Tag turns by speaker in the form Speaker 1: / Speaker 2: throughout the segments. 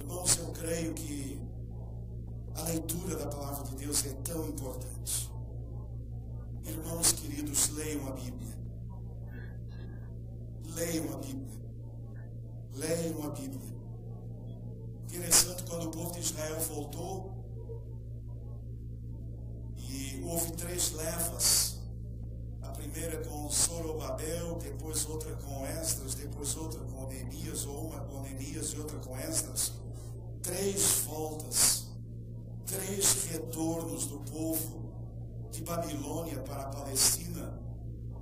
Speaker 1: Irmãos, eu creio que a leitura da palavra de Deus é tão importante. Irmãos queridos, leiam a Bíblia. Leiam a Bíblia. Leiam a Bíblia. Interessante, quando o povo de Israel voltou, e houve 3 levas. A primeira com Zorobabel, depois outra com Esdras, depois outra com Neemias, ou uma com Neemias e outra com Esdras. 3 voltas, 3 retornos do povo de Babilônia para a Palestina.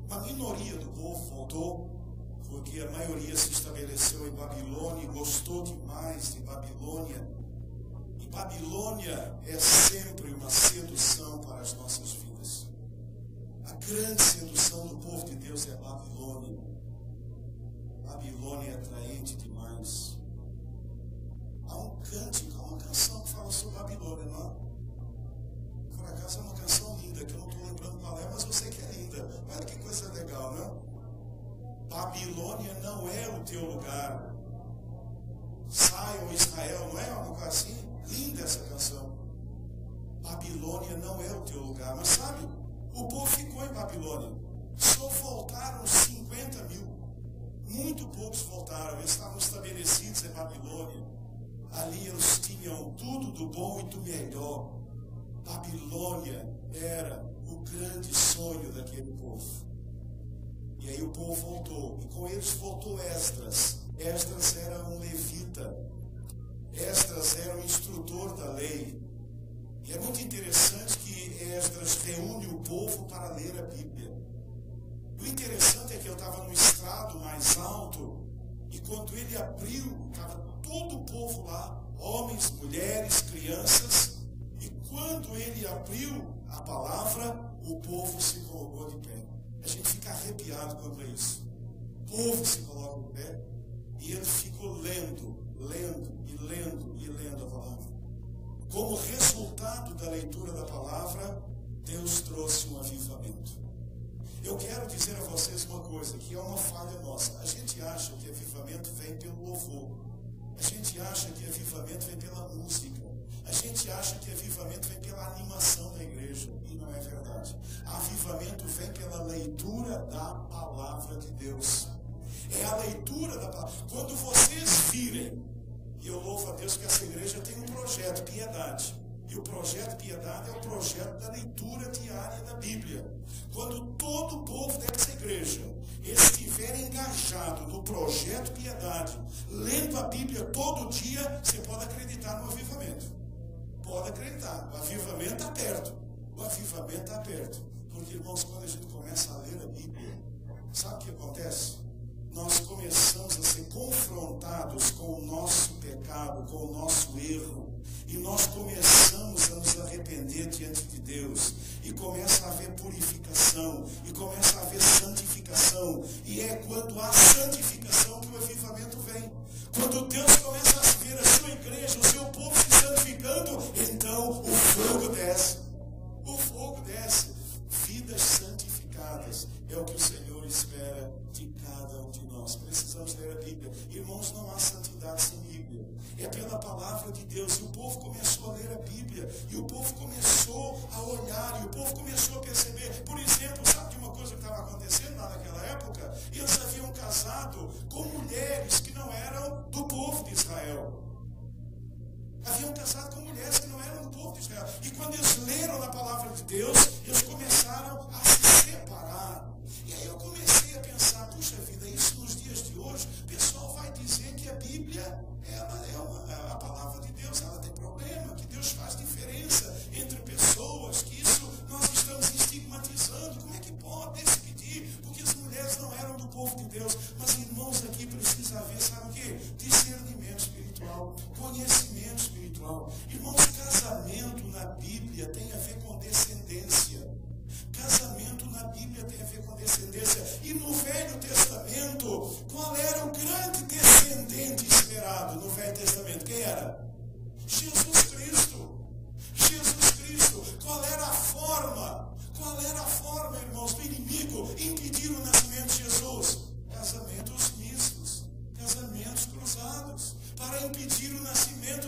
Speaker 1: Uma minoria do povo voltou, porque a maioria se estabeleceu em Babilônia e gostou demais de Babilônia. E Babilônia é sempre uma sedução para as nossas vidas. A grande sedução do povo de Deus é Babilônia. Babilônia é atraente demais. Há um cântico, há uma canção que fala sobre Babilônia, não é? Por acaso é uma canção linda, que eu não estou lembrando qual é, mas eu sei que é linda. Olha que coisa legal, não? Babilônia não é o teu lugar. Saiam Israel, não é uma coisa assim? Linda essa canção. Babilônia não é o teu lugar, mas sabe, o povo ficou em Babilônia. Só voltaram 50 mil. Muito poucos voltaram, eles estavam estabelecidos em Babilônia. Ali eles tinham tudo do bom e do melhor. Babilônia era o grande sonho daquele povo. E aí o povo voltou, e com eles voltou Esdras. Esdras era um levita. Esdras era um instrutor da lei. E é muito interessante que Esdras reúne o povo para ler a Bíblia. O interessante é que eu estava no estrado mais alto, e quando ele abriu, estava todo o povo lá, homens, mulheres, crianças, e quando ele abriu a palavra, o povo se colocou de pé. A gente fica arrepiado quando é isso. O povo se coloca de pé, e ele ficou lendo a palavra. Como resultado da leitura da palavra, Deus trouxe um avivamento. Eu quero dizer a vocês uma coisa, que é uma falha nossa. A gente acha que avivamento vem pelo louvor. A gente acha que avivamento vem pela música. A gente acha que avivamento vem pela animação da igreja. E não é verdade. Avivamento vem pela leitura da palavra de Deus. É a leitura da palavra. Quando vocês virem, e eu louvo a Deus que essa igreja tem um projeto, Piedade. E o projeto Piedade é o projeto da leitura diária da Bíblia. Quando todo o povo dessa igreja estiver engajado no projeto Piedade, lendo a Bíblia todo dia, você pode acreditar no avivamento. Pode acreditar, o avivamento está perto. O avivamento está perto. Porque, irmãos, quando a gente começa a ler a Bíblia, sabe o que acontece? Nós começamos a ser confrontados com o nosso pecado, com o nosso erro. E nós começamos a nos arrepender diante de Deus. E começa a haver purificação. E começa a haver santificação. E é quando há santificação que o avivamento vem. Quando Deus começa a ver a sua igreja, o seu povo se santificando, então o fogo desce. O fogo desce. Vidas santificadas é o que o Senhor espera de cada um de nós. Precisamos ler a Bíblia. Irmãos, não há santidade sem Bíblia. É pela palavra de Deus. E o povo começou a ler a Bíblia. E o povo começou a olhar. E o povo começou a perceber. Por exemplo, sabe de uma coisa que estava acontecendo lá naquela época? Eles haviam casado com mulheres que não eram do povo de Israel. Haviam casado com mulheres que não eram do povo de Israel. E quando eles leram a palavra de Deus, eles começaram a se separar. E aí eu comecei a pensar, puxa vida, isso nos dias de hoje, o pessoal vai dizer que a Bíblia, ela é a palavra de Deus, ela tem problema, que Deus faz diferença entre pessoas, que isso nós estamos estigmatizando. Como é que pode decidir? Porque as mulheres não eram do povo de Deus. Mas, irmãos, aqui precisa haver, sabe o quê? Discernimento espiritual, conhecimento espiritual. Irmãos, casamento na Bíblia tem a ver com descendência. Casamento na Bíblia tem a ver com descendência. E no Velho Testamento, qual era o grande descendente esperado no Velho Testamento? Quem era? Jesus Cristo. Jesus Cristo. Qual era a forma? Qual era a forma, irmãos, do inimigo impedir o nascimento de Jesus? Casamentos mistos, casamentos cruzados, para impedir o nascimento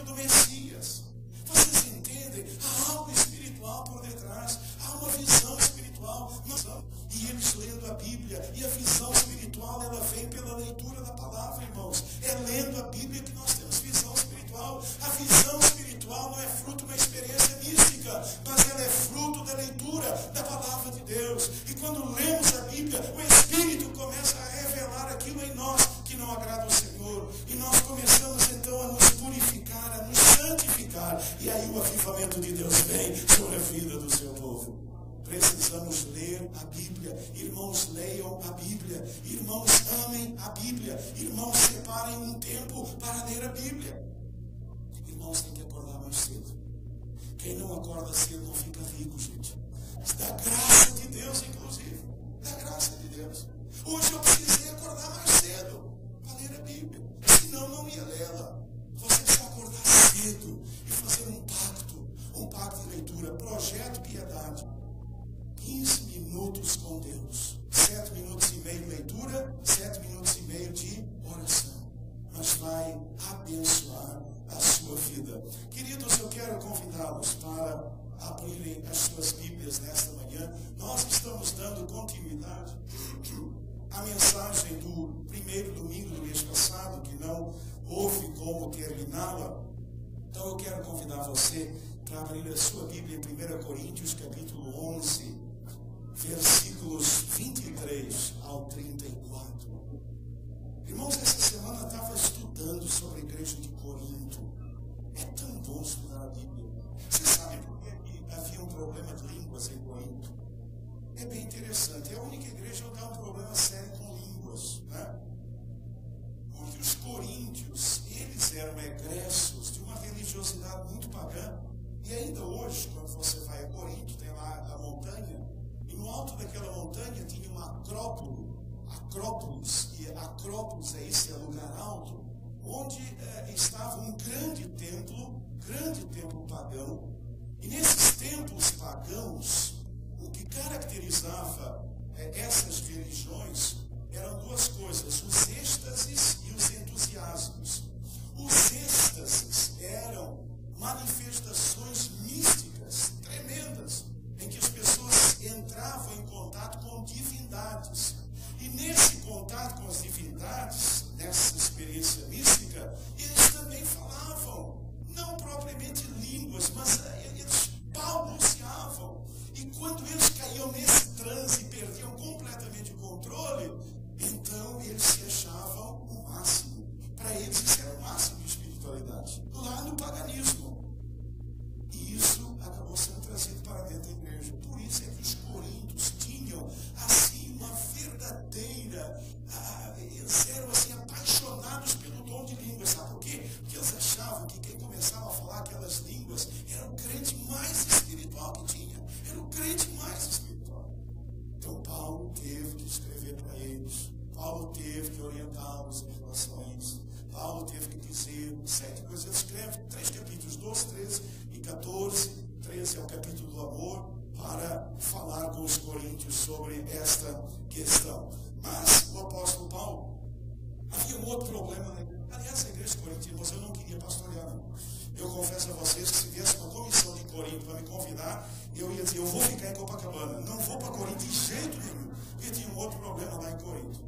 Speaker 1: mística, mas ela é fruto da leitura da palavra de Deus. E quando lemos a Bíblia, o Espírito começa a revelar aquilo em nós que não agrada ao Senhor. E nós começamos então a nos purificar, a nos santificar. E aí o avivamento de Deus vem sobre a vida do seu povo. Precisamos ler a Bíblia. Irmãos, leiam a Bíblia. Irmãos, amem a Bíblia. Irmãos, separem um tempo para ler a Bíblia. Irmãos, tem que acordar mais cedo. Quem não acorda cedo não fica rico, gente. Da graça de Deus, inclusive. Da graça de Deus. Hoje eu precisei acordar mais cedo para ler a Bíblia. Senão não ia lê-la. Você precisa acordar cedo e fazer um pacto de leitura. Projeto Piedade. 15 minutos com Deus. 7 minutos e meio de leitura, 7 minutos e meio de oração. Mas vai abençoar a sua vida. Queridos, eu quero convidá-los para abrirem as suas Bíblias nesta manhã. Nós estamos dando continuidade à mensagem do primeiro domingo do mês passado, que não houve como terminá-la. Então eu quero convidar você para abrir a sua Bíblia em 1 Coríntios, capítulo 11, versículos 23 ao 34. Irmãos, essa semana eu estava estudando sobre a igreja de Corinto. É tão bom estudar a Bíblia. Vocês sabem por que havia um problema de línguas em Corinto? É bem interessante. É a única igreja onde há um problema sério com línguas, né? Porque os coríntios, eles eram egressos de uma religiosidade muito pagã. E ainda hoje, quando você vai a Corinto, tem lá a montanha. E no alto daquela montanha tinha uma Acrópolis, e Acrópolis é esse lugar alto, onde estava um grande templo pagão. E nesses templos pagãos, o que caracterizava essas religiões eram duas coisas, os êxtases e os entusiasmos. Os êxtases eram manifestações místicas tremendas, em que as pessoas entravam em contato com divindades. E nesse contato com as divindades, nessa experiência mística, eles também falavam, não propriamente línguas, mas eles balbuciavam. E quando eles caíam nesse transe e perdiam completamente o controle, então eles se achavam o máximo. Para eles isso era o máximo de espiritualidade. Lá no paganismo. E isso acabou sendo trazido para dentro da igreja. Por isso é que os coríntios tinham assim uma verdadeira, eles eram assim apaixonados pelo dom de línguas. Sabe por quê? Porque eles achavam que quem começava a falar aquelas línguas era o crente mais espiritual que tinha. Era o crente mais espiritual. Então Paulo teve que escrever para eles. Paulo teve que orientá-los em relação a isso. Paulo teve que dizer 7 coisas. Ele escreve 3 capítulos, 12, 13 e 14. 13 é o capítulo do amor, para falar com os coríntios sobre esta questão. Mas o apóstolo Paulo, havia um outro problema, né? Aliás, a igreja de Corinto, irmãos, eu não queria pastorear, não. Eu confesso a vocês que se viesse uma comissão de Corinto para me convidar, eu ia dizer, eu vou ficar em Copacabana, não vou para Corinto de jeito nenhum. Porque tinha um outro problema lá em Corinto.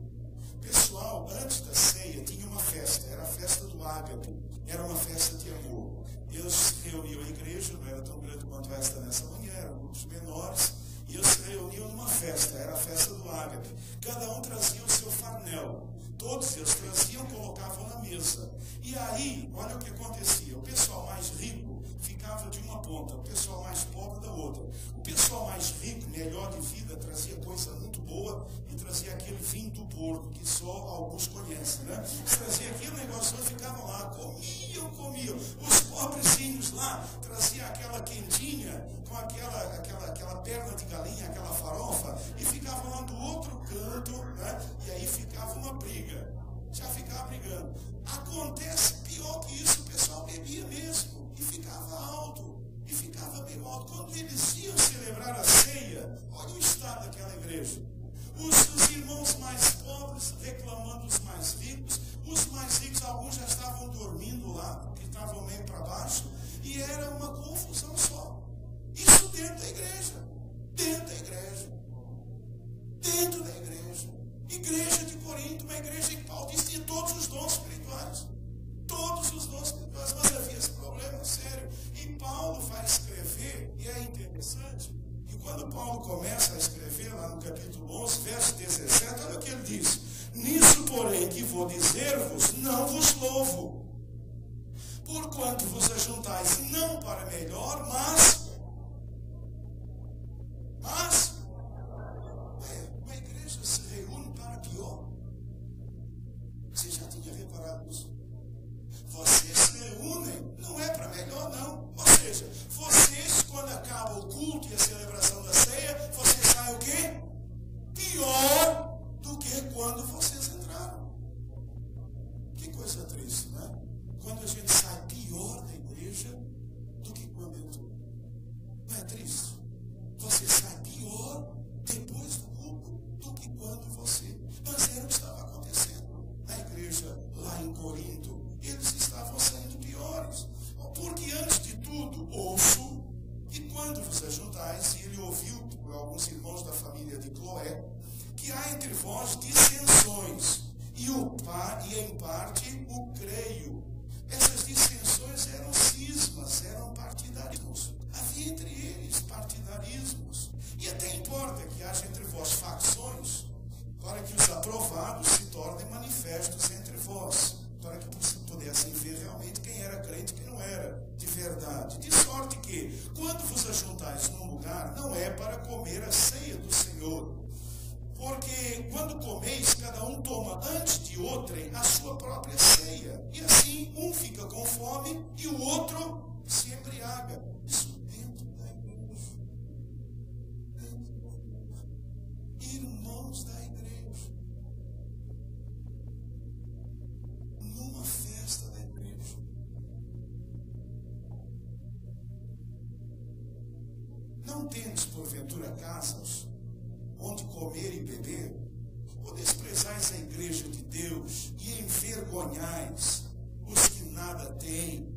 Speaker 1: Pessoal, antes da ceia, tinha uma festa, era a festa do Ágape, era uma festa de amor. Eles reuniam a igreja, não era tão grande quanto esta nessa manhã, eram grupos menores, e eles se reuniam numa festa, era a festa do Ágape. Cada um trazia o seu farnel. Todos eles traziam, colocavam na mesa. E aí, olha o que acontecia. O pessoal mais rico ficava de uma ponta, o pessoal mais pobre da outra. O pessoal mais rico, melhor de vida, trazia coisa muito boa e trazia aquele vinho do porco, que só alguns conhecem, né? Trazia aquele negócio e ficavam lá, comiam. Os pobrezinhos lá traziam aquela quentinha com aquela perna de galinha, aquela farofa, e ficavam lá do outro canto, né? E aí ficava uma briga. Já ficava brigando. Acontece pior que isso, o pessoal bebia mesmo e ficava alto. E ficava meio alto. Quando eles iam celebrar a ceia, olha o estado daquela igreja. Os irmãos mais pobres reclamando dos mais ricos. Os mais ricos, alguns já estavam dormindo lá, porque estavam meio para baixo. E era uma confusão só. Isso dentro da igreja. Igreja de Corinto, uma igreja em que Paulo disse que tinha todos os dons espirituais. Todos os dons espirituais, mas havia esse problema sério. E Paulo vai escrever, e é quando Paulo começa a escrever, lá no capítulo 11, verso 17, olha o que ele diz: nisso, porém, que vou dizer-vos, não vos louvo, porquanto vos ajuntais não para melhor, mas uma igreja se reúne para pior. Você já tinha reparado isso? Vocês se reúnem, não é para melhor, não. Ou seja, vocês, quando acaba o culto e a celebração da ceia, vocês saem o quê? Pior do que quando vocês entraram. Que coisa triste, né? Quando a gente sai pior da igreja do que quando entrou. Não é triste? Você sai pior depois do culto do que quando você. Mas era o que estava acontecendo na igreja lá em Corinto. Eles estavam saindo piores. Porque antes de tudo, ouço que quando vos ajuntais, e ele ouviu por alguns irmãos da família de Cloé, que há entre vós dissensões, e em parte o creio. Essas dissensões eram cismas, eram partidarismos. Havia entre eles partidarismos. E até importa que haja entre vós facções, para que os aprovados se tornem manifestos entre vós, para que pudessem ver realmente quem era crente e quem não era, de verdade. De sorte que, quando vos ajuntais num lugar, não é para comer a ceia do Senhor. Porque quando comeis, cada um toma antes de outrem a sua própria ceia. E assim, um fica com fome e o outro se embriaga. Isso dentro da igreja. Dentro da igreja. Irmãos da igreja. Numa festa da igreja. Não tendes, porventura, casas onde comer e beber, ou desprezais a igreja de Deus e envergonhais os que nada têm.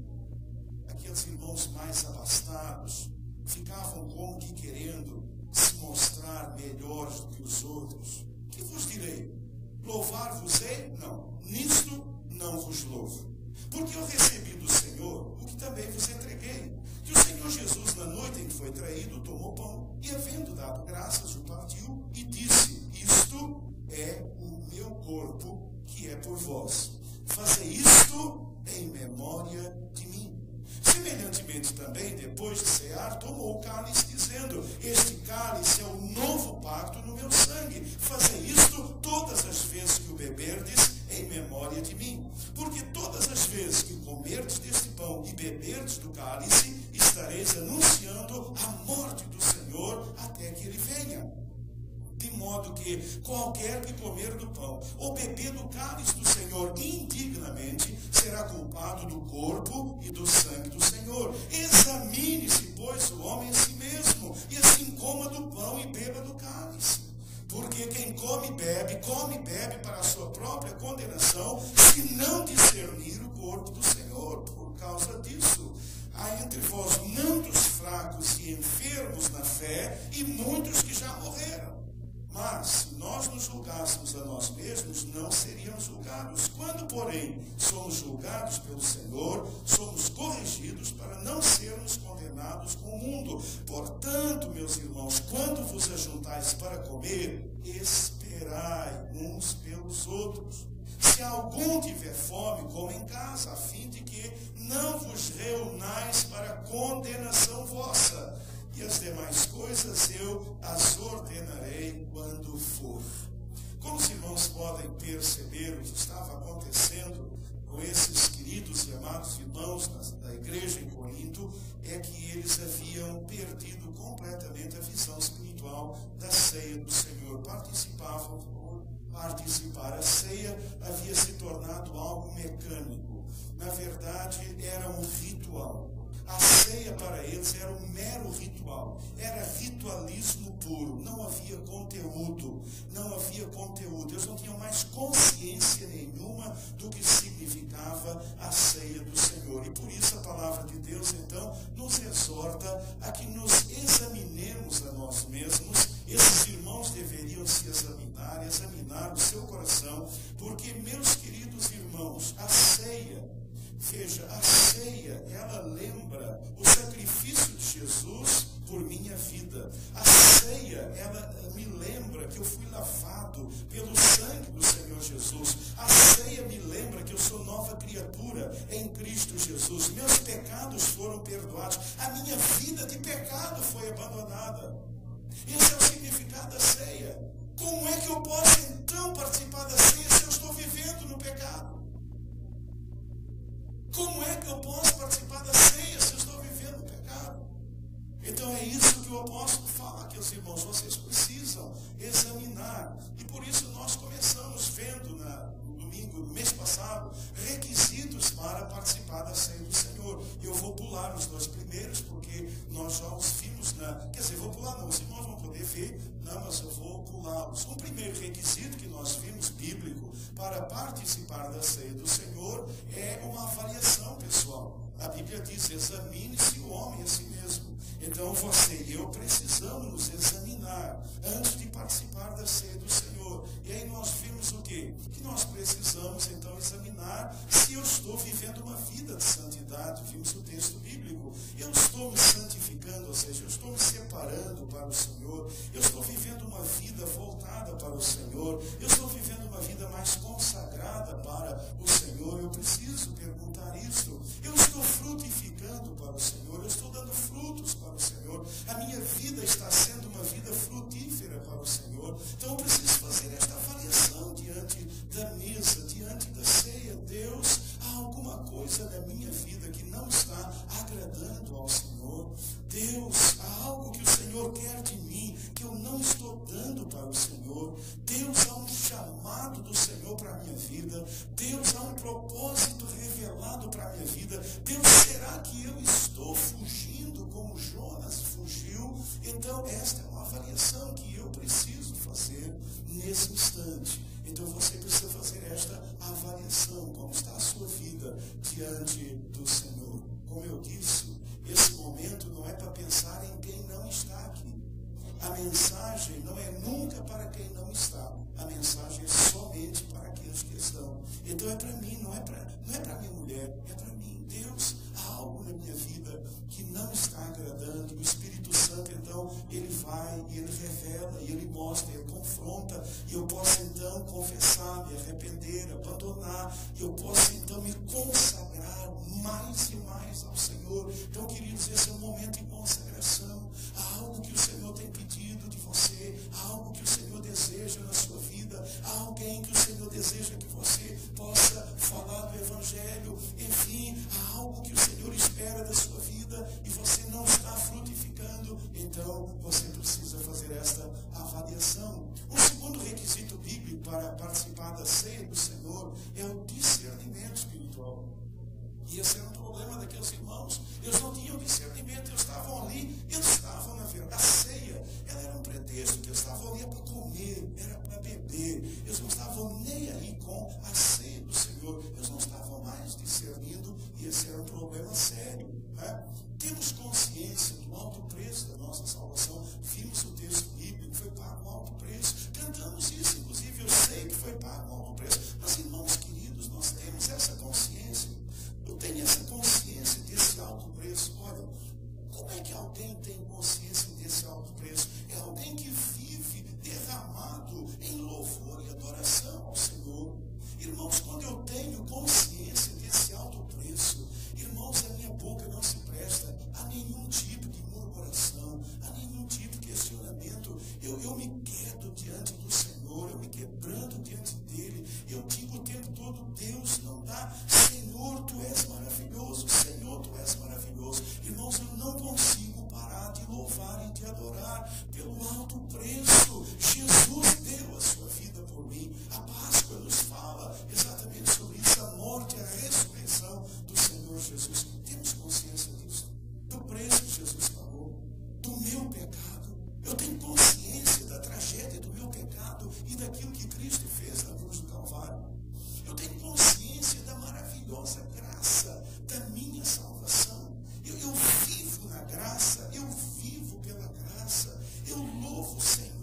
Speaker 1: Aqueles irmãos mais abastados ficavam como que querendo se mostrar melhores do que os outros. Que vos direi? Louvar-vos-ei? Não. Nisto não vos louvo. Porque eu recebi do Senhor o que também vos entreguei. Que o Senhor Jesus, na noite em que foi traído, tomou pão e, havendo dado graças, o partiu e disse: isto é o meu corpo, que é por vós. Fazei isto em memória de mim. Semelhantemente também, depois de cear, tomou o cálice, dizendo: este cálice é o novo pacto no meu sangue. Fazei isto todas as vezes que o beberdes, em memória de mim. Porque todas as vezes que comerdes deste pão e beberdes do cálice, estareis anunciando a morte do Senhor até que ele venha. De modo que qualquer que comer do pão ou beber do cálice do Senhor indignamente será culpado do corpo e do sangue do Senhor. Examine-se, pois, o homem a si mesmo, e assim coma do pão e beba do cálice. Porque quem come e bebe para a sua própria condenação, se não discernir o corpo do Senhor. Por causa disso, há entre vós muitos fracos e enfermos na fé, e muitos que já morreram. Mas, se nós nos julgássemos a nós mesmos, não seríamos julgados. Quando, porém, somos julgados pelo Senhor, somos corrigidos para não sermos condenados com o mundo. Portanto, meus irmãos, quando vos ajuntais para comer, esperai uns pelos outros. Se algum tiver fome, coma em casa, a fim de que não vos reunais para condenação vossa. E as demais coisas eu as ordenarei quando for. Como os irmãos podem perceber, o que estava acontecendo com esses queridos e amados irmãos da igreja em Corinto é que eles haviam perdido completamente a visão espiritual da ceia do Senhor. Participar a ceia havia se tornado algo mecânico. Na verdade, era um ritual. A ceia para eles era um mero ritual, era ritualismo puro, não havia conteúdo, eles não tinham mais consciência nenhuma do que significava a ceia do Senhor. E por isso a palavra de Deus, então, nos exorta a que nos examinemos a nós mesmos. Esses irmãos deveriam se examinar o seu coração, porque, meus queridos irmãos, a ceia Veja, a ceia, ela lembra o sacrifício de Jesus por minha vida. A ceia, ela me lembra que eu fui lavado pelo sangue do Senhor Jesus. A ceia me lembra que eu sou nova criatura em Cristo Jesus. Meus pecados foram perdoados. A minha vida de pecado foi abandonada. Esse é o significado da ceia. Como é que eu posso então participar da ceia se eu estou vivendo no pecado? Como é que eu posso participar da ceia se eu estou vivendo no pecado? Então é isso que o apóstolo fala aqui aos irmãos, vocês precisam examinar. E por isso nós começamos vendo no domingo, no mês passado, requisitos para participar da ceia do Senhor. Eu vou pular os dois primeiros, porque nós já os vimos quer dizer, vou pular não, os irmãos vão poder ver, não, mas eu vou pulá-los. Um primeiro requisito que nós vimos bíblico para participar da ceia do Senhor é uma avaliação pessoal. A Bíblia diz, examine-se o homem a si mesmo. Então você e eu precisamos nos examinar antes de participar da ceia do Senhor. E aí nós vimos o quê? Que nós precisamos então examinar se eu estou vivendo uma vida de santidade. Vimos o texto bíblico. Eu estou me santificando, ou seja, eu estou me separando para o Senhor. Eu estou vivendo uma vida voltada para o Senhor. Eu estou vivendo uma vida mais consagrada para o Senhor. Eu preciso perguntar isso. Eu estou frutificando para o Senhor. Eu estou dando frutos para o Senhor. A minha vida está sendo uma vida frutífera para o Senhor. Então eu preciso fazer esta avaliação diante da mesa, diante da ceia. Deus, há alguma coisa na minha vida que não está agradando ao Senhor? Deus, há algo que o Senhor quer de mim que eu não estou dando para o Senhor? Deus, há um chamado do Senhor para a minha vida. Deus, há um propósito revelado para a minha vida. Deus, será que eu estou fugindo como Jonas fugiu? Então esta é uma avaliação que eu preciso fazer nesse instante. Então você precisa fazer esta avaliação. Como está a sua vida diante do Senhor? Como eu disse, esse momento não é para pensar em quem não está aqui. A mensagem não é nunca para quem não está. A mensagem é somente para aqueles que estão. Então é para mim, não é para minha mulher, é para mim. Deus, há algo na minha vida que não está agradando. O Espírito Santo, então, ele vai e ele revela, e ele mostra, ele confronta, e eu posso então confessar, me arrepender, abandonar, e eu posso então me consagrar mais e mais ao Senhor. Então, queridos, esse é um momento de consagração. Há algo que o Senhor tem pedido de você, há algo que o Senhor deseja na sua vida, há alguém que o Senhor deseja que você possa falar do Evangelho, enfim, há algo que o Senhor espera da sua vida e você não está frutificando. Então você precisa fazer esta avaliação. Um segundo requisito bíblico para participar da ceia do Senhor é o discernimento espiritual. E esse era um problema daqueles irmãos. Eles não tinham discernimento, eles estavam ali, eles estavam na verdade. A ceia, ela era um pretexto, que eles estavam ali para comer, era para beber. Eles não estavam nem aí com a ceia do Senhor. Eles não estavam mais discernindo, e esse era um problema sério. Né? Temos consciência do alto preço da nossa salvação. Vimos o texto bíblico, foi pago um alto preço. Cantamos isso, inclusive eu sei que foi pago um alto preço. Mas, irmãos queridos, nós temos essa consciência. Eu tenho essa consciência desse alto preço. Olha, como é que alguém tem consciência desse alto preço? É alguém que vive derramado em louvor e adoração ao Senhor. Irmãos, quando eu tenho consciência desse alto preço, irmãos, a minha boca não se presta a nenhum tipo de murmuração, a nenhum tipo de questionamento. Eu me quedo diante do Senhor, eu me quebranto diante dele. Eu digo o tempo todo, Deus, não dá. Senhor, tu és maravilhoso. Senhor, tu és maravilhoso. Irmãos, eu não consigo parar de louvar e de adorar pelo alto preço. Jesus deu a sua vida por mim. A Páscoa nos fala exatamente sobre isso, a morte e a ressurreição do Senhor Jesus. Temos consciência disso? Do preço que Jesus pagou, do meu pecado. Eu tenho consciência da tragédia do meu pecado e daquilo que Cristo fez na cruz do Calvário. Eu tenho consciência da maravilhosa graça da minha salvação. Eu vivo na graça, eu vivo pela graça. Eu louvo o Senhor.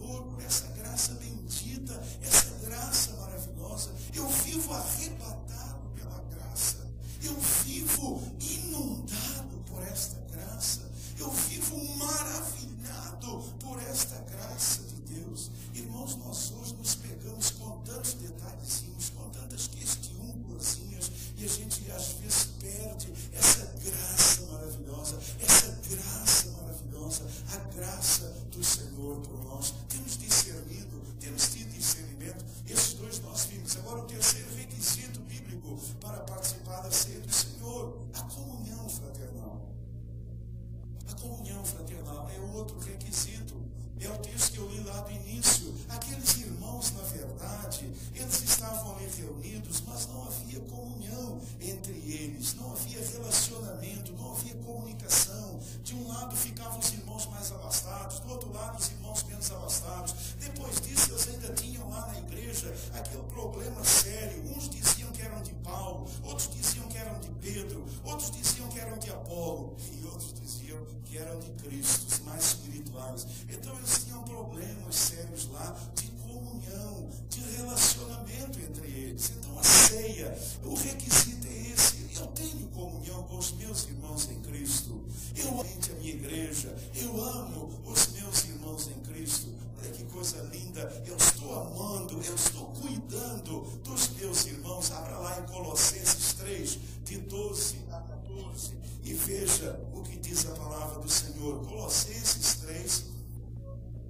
Speaker 1: requisito. É o texto que eu li lá do início. Aqueles irmãos, na verdade, eles estavam ali reunidos, mas não havia comunhão entre eles, não havia relacionamento, não havia comunicação. De um lado ficavam os irmãos mais abastados, do outro lado os irmãos menos abastados. Depois disso, eles ainda tinham lá na igreja aquele problema sério. Uns diziam que eram de Paulo, outros diziam que eram de Pedro, outros diziam que eram de Apolo, e outros diziam que eram de Cristo, os mais espirituais. Então eles tinham problemas sérios lá de comunhão, de relacionamento entre eles. Então a ceia, o requisito é esse. Eu tenho comunhão com os meus irmãos em Cristo. Eu amo a minha igreja, eu amo os meus irmãos em Cristo. Olha que coisa linda, eu estou amando, eu estou cuidando dos meus irmãos. Abra lá em Colossenses 3, de 12 a 14, e veja o que diz a palavra do Senhor. Colossenses 3,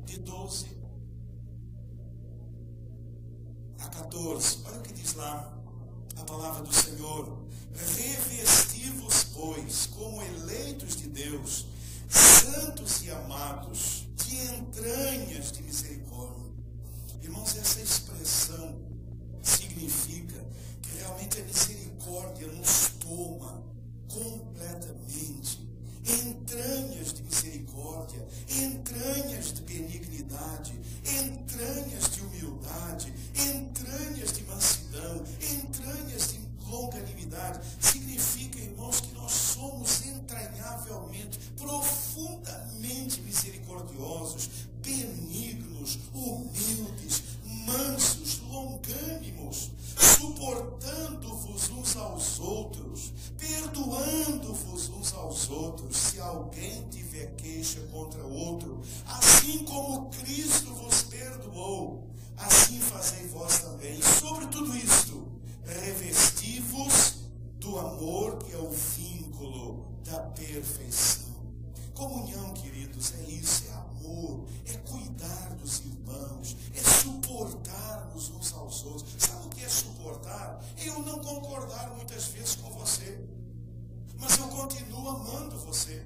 Speaker 1: de 12 a 14. Olha o que diz lá a palavra do Senhor. Revesti-vos, pois, como eleitos de Deus, santos e amados, de entranhas de misericórdia. Irmãos, essa expressão significa que realmente a misericórdia nos toma completamente. Entranhas de misericórdia, entranhas de benignidade, entranhas de humildade, entranhas de mansidão, entranhas de longanimidade. Significa, irmãos, que nós somos entranhavelmente, profundamente misericordiosos, benignos, humildes, mansos, longânimos, suportando-vos uns aos outros, perdoando-vos uns aos outros, se alguém tiver queixa contra outro, assim como Cristo vos perdoou, assim fazei vós também. E sobre tudo isto, revesti-vos do amor, que é o vínculo da perfeição. Comunhão, queridos, é isso, é amor, é cuidar dos irmãos, é suportar-nos uns aos outros. Sabe o que é suportar? Eu não concordar muitas vezes com você, mas eu continuo amando você.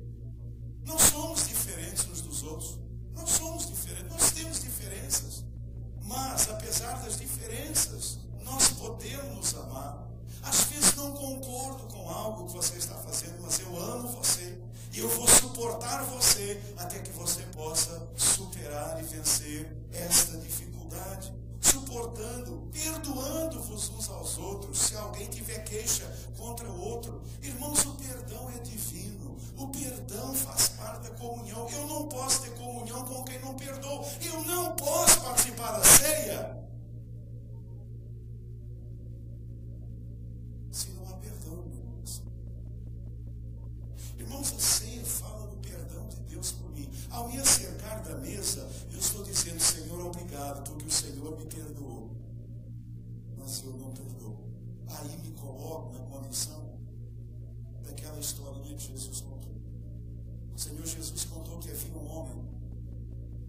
Speaker 1: Não somos diferentes uns dos outros, não somos diferentes, nós temos diferenças, mas apesar das diferenças, nós podemos nos amar. Às vezes não concordo com algo que você está fazendo, mas eu amo você. E eu vou suportar você até que você possa superar e vencer esta dificuldade. Suportando, perdoando-vos uns aos outros, se alguém tiver queixa contra o outro. Irmãos, o perdão é divino. O perdão faz parte da comunhão. Eu não posso ter comunhão com quem não perdoa. Eu não posso participar da ceia se não há perdão, irmãos. Irmãos, a ceia fala do perdão de Deus por mim. Ao me acercar da mesa, eu estou dizendo: Senhor, obrigado, porque o Senhor me perdoou, mas eu não perdoo. Aí me coloco na condição daquela historinha que Jesus contou. O Senhor Jesus contou que havia um homem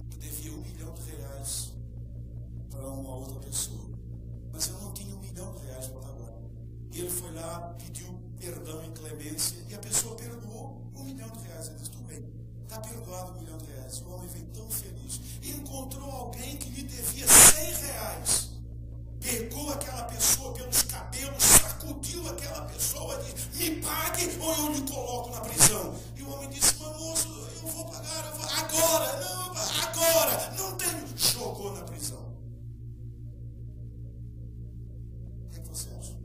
Speaker 1: que devia R$1 milhão para uma outra pessoa, mas eu não tinha R$1 milhão para pagar. E ele foi lá, pediu perdão e clemência, e a pessoa perdoou R$1 milhão. Ele disse: tudo bem, está perdoado R$1 milhão. O homem veio tão feliz. E encontrou alguém que lhe devia R$100. Pegou aquela pessoa pelos cabelos, sacudiu aquela pessoa e disse: me pague ou eu lhe coloco na prisão. E o homem disse: mas moço, eu vou pagar, agora, não, agora, não tenho. Jogou na prisão. O que você acha?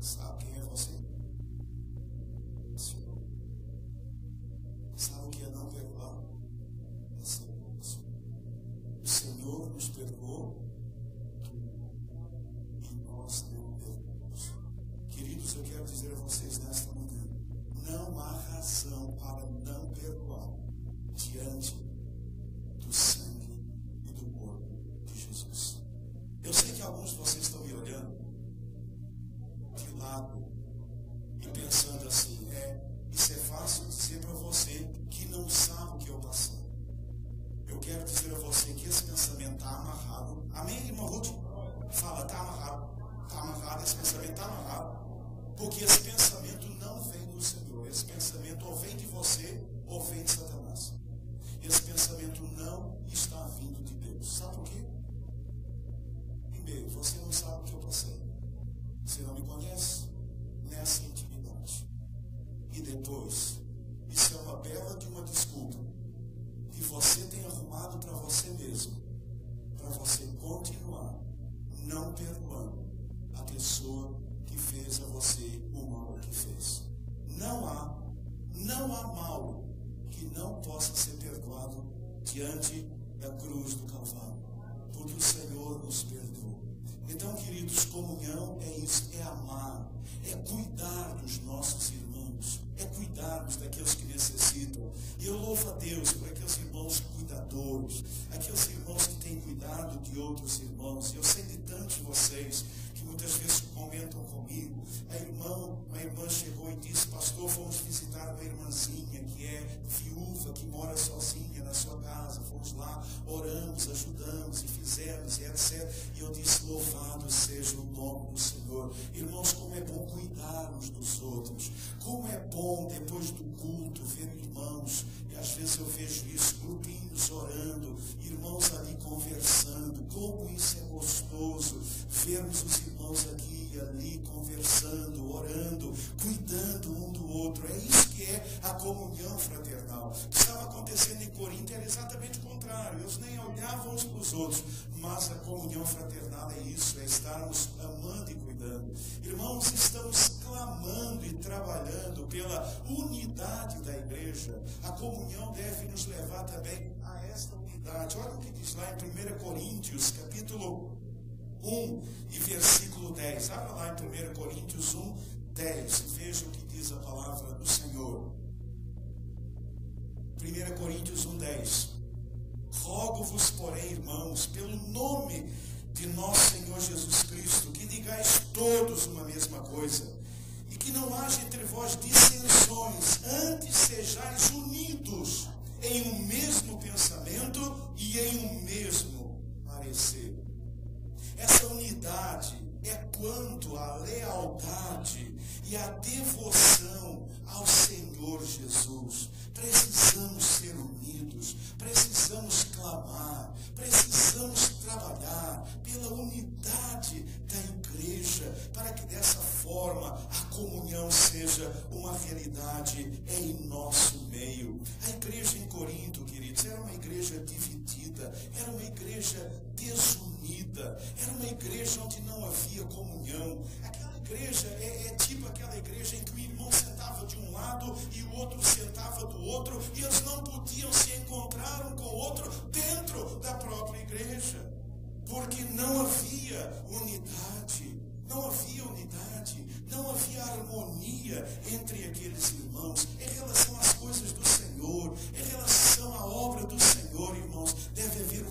Speaker 1: Sabe quem é você? Senhor. Sabe o que é não perdoar? É ser Deus. O Senhor nos perdoou e nós não perdoamos. Queridos, eu quero dizer a vocês nesta manhã: não há razão para não perdoar diante do sangue e do corpo de Jesus. Eu sei que alguns de vocês estão me olhando de lado e pensando assim: isso é fácil dizer para você que não sabe o que eu passei. Eu quero dizer a você que esse pensamento está amarrado. Amém, irmã Ruth? Fala, está amarrado. Está amarrado, esse pensamento está amarrado. Porque esse pensamento não vem do Senhor. Esse pensamento ou vem de você ou vem de Satanás. Esse pensamento não está vindo de Deus. Sabe por quê? Primeiro, você não sabe o que eu passei. Você não me conhece nessa intimidade. E depois, isso é uma bela de uma desculpa que você tem arrumado para você mesmo, para você continuar não perdoando a pessoa que fez a você o mal que fez. Não há mal que não possa ser perdoado diante da cruz do Calvário, porque o Senhor nos perdoou. Então, queridos, comunhão é isso, é amar, é cuidar dos nossos irmãos, é cuidarmos daqueles que necessitam. E eu louvo a Deus por aqueles irmãos cuidadores, aqueles irmãos que têm cuidado de outros irmãos. E eu sei de tantos de vocês que muitas vezes comentam comigo. Uma irmã chegou e disse: pastor, fomos visitar uma irmãzinha que é viúva, que mora sozinha na sua casa. Fomos lá, oramos, ajudamos e fizemos e etc. E eu disse: louvado seja o nome do Senhor. Irmãos, como é bom cuidar uns dos outros. Como é bom depois do culto ver irmãos, e às vezes eu vejo isso, grupinhos orando, irmãos ali conversando. Como isso é gostoso, vermos os irmãos aqui e ali conversando, orando, cuidando um do outro. É isso que é a comunhão fraternal. O que estava acontecendo em Corinto era exatamente o contrário. Eles nem olhavam uns para os outros. Mas a comunhão fraternal é isso, é estarmos amando e cuidando. Irmãos, estamos clamando e trabalhando pela unidade da igreja. A comunhão deve nos levar também a esta unidade. Olha o que diz lá em 1 Coríntios, capítulo 1 e versículo 10. Abra lá em 1 Coríntios 1, 10. E veja o que diz a palavra do Senhor. 1 Coríntios 1, 10. Rogo-vos, porém, irmãos, pelo nome de nosso Senhor Jesus Cristo, que digais todos uma mesma coisa, e que não haja entre vós dissensões, antes sejais unidos em um mesmo pensamento e em um mesmo parecer. Essa unidade é quanto à lealdade e à devoção ao Senhor Jesus. Precisamos ser unidos, precisamos clamar, precisamos trabalhar pela unidade da igreja, para que dessa forma a comunhão seja uma realidade em nosso meio. A igreja em Corinto, queridos, era uma igreja dividida, era uma igreja desunida, era uma igreja onde não havia comunhão. Aquela igreja é tipo aquela igreja em que o irmão sentava de um lado e o outro sentava do outro, e eles não podiam se encontrar um com o outro dentro da própria igreja, porque não havia unidade, não havia harmonia entre aqueles irmãos em relação às coisas do Senhor, em relação à obra do Senhor. Irmãos, deve haver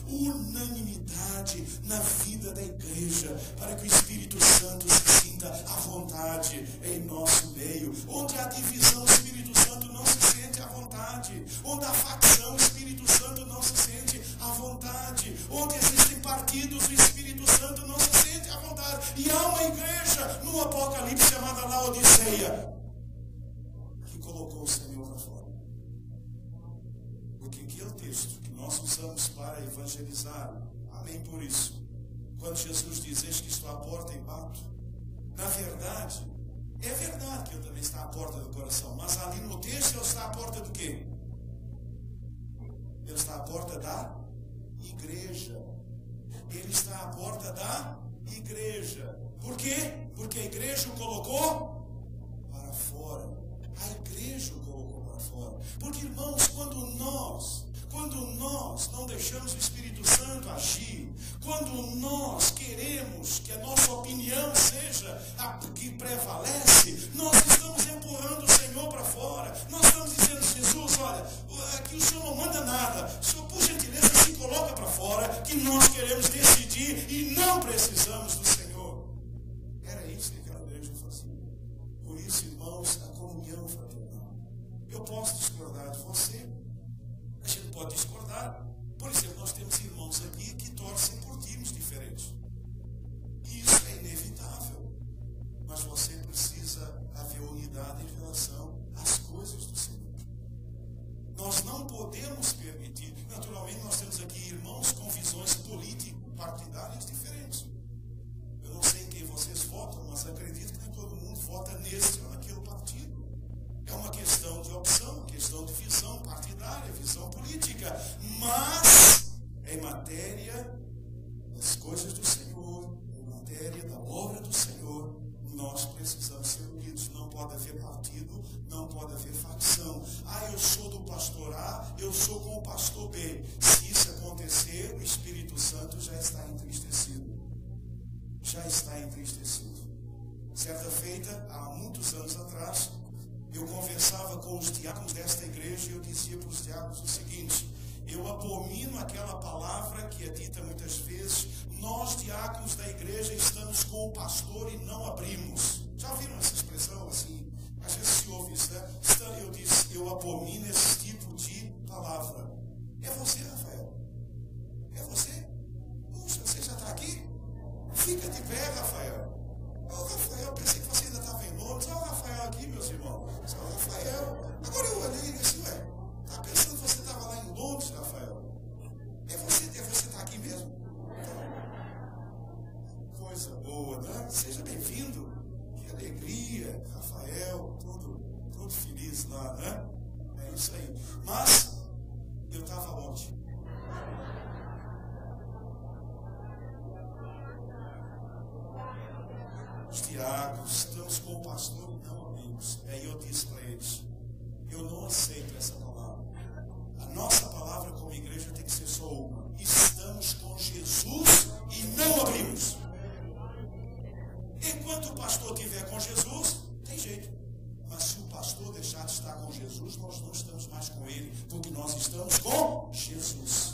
Speaker 1: unanimidade na vida da igreja, para que o Espírito Santo se sinta à vontade em nosso meio. Onde há divisão, o Espírito Santo não se sente à vontade. Onde há facção, o Espírito Santo não se sente à vontade. Onde existem partidos, o Espírito Santo não se sente à vontade. E há uma igreja no Apocalipse chamada Laodiceia, que colocou o Senhor para fora. Porque aquele texto que nós usamos para evangelizar, amém por isso, quando Jesus diz: eis que estou à porta e bato, na verdade, é verdade que ele também está à porta do coração, mas ali no texto ele está à porta do quê? Ele está à porta da igreja. Ele está à porta da igreja. Por quê? Porque a igreja o colocou para fora. A igreja o colocou para fora. Porque, irmãos, quando nós não deixamos o Espírito Santo agir, quando nós queremos que a nossa opinião seja a que prevalece, nós estamos empurrando o Senhor para fora. Nós estamos dizendo: Jesus, olha, aqui o Senhor não manda nada. O Senhor, por gentileza, se coloca para fora, que nós queremos decidir e não precisamos do Senhor. Era isso que aquela igreja fazia. Por isso, irmãos, a comunhão fraternal. Eu posso discordar de você. A gente pode discordar. Por exemplo, nós temos irmãos aqui que torcem por times diferentes. E isso é inevitável. Mas você partidária, visão política, mas em matéria das coisas do Senhor, em matéria da obra do Senhor, nós precisamos ser unidos. Não pode haver partido, não pode haver facção. Eu sou do pastor A, eu sou com o pastor B. Se isso acontecer, o Espírito Santo já está entristecido. Já está entristecido. Certa feita, há muitos anos atrás, eu conversava com os diáconos desta igreja e eu dizia para os diáconos o seguinte: eu abomino aquela palavra que é dita muitas vezes: nós diáconos da igreja estamos com o pastor e não abrimos. Já ouviram essa expressão assim? Às vezes se ouve isso, né? Eu disse, eu abomino esse tipo de palavra. É você, Rafael? É você? Puxa, você já está aqui? Fica de pé, Rafael. Rafael, pensei que você ainda estava em Londres. Olha o Rafael aqui, meus irmãos. O Rafael. Agora eu olhei e disse, tá pensando que você estava lá em Londres, Rafael? É você está aqui mesmo? Coisa boa, né? Seja bem-vindo. Que alegria, Rafael, todo feliz lá, né? É isso aí. Mas eu estava onde? Os diáconos, estamos com o pastor e não amigos. E aí eu disse para eles, eu não aceito essa palavra. A nossa palavra como igreja tem que ser só uma: estamos com Jesus e não abrimos. Enquanto o pastor estiver com Jesus, tem jeito. Mas se o pastor deixar de estar com Jesus, nós não estamos mais com ele, porque nós estamos com Jesus.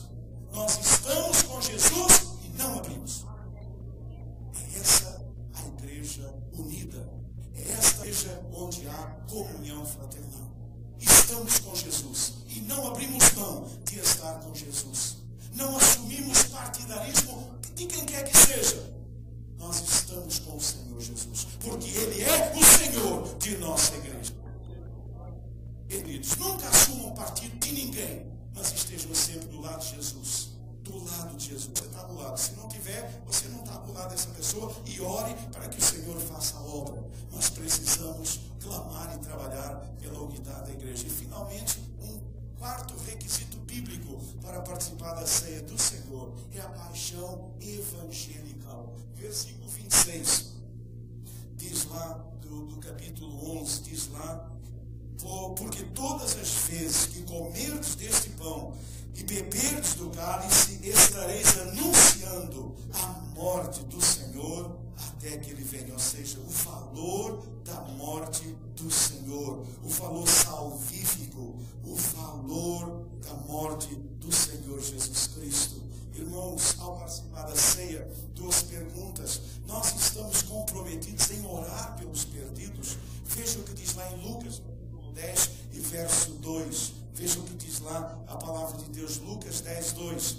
Speaker 1: Nós estamos com Jesus e não abrimos. É essa a igreja unida. É esta igreja onde há comunhão fraternal. Estamos com Jesus e não abrimos mão de estar com Jesus. Não assumimos partidarismo de quem quer que seja. Nós estamos com o Senhor Jesus, porque Ele é o Senhor de nossa igreja. Queridos, nunca assumam partido de ninguém, mas estejam sempre do lado de Jesus. Do lado de Jesus. Você está do lado. Se não tiver, você não está do lado dessa pessoa, e ore para que o Senhor faça a obra. Nós precisamos clamar e trabalhar pela unidade da igreja. E finalmente, um quarto requisito bíblico para participar da ceia do Senhor é a paixão evangelical. Versículo 26 diz lá, do capítulo 11, diz lá: porque todas as vezes que comerdes deste pão e beberdes do cálice, estareis anunciando a morte do Senhor até que Ele venha. Ou seja, o valor da morte do Senhor, o valor salvífico, o valor da morte do Senhor Jesus Cristo. Irmãos, ao participar da ceia, 2 perguntas. Nós estamos comprometidos em orar pelos perdidos? Veja o que diz lá em Lucas 10 e verso 2. Veja o que diz lá a palavra de Deus, Lucas 10, 2.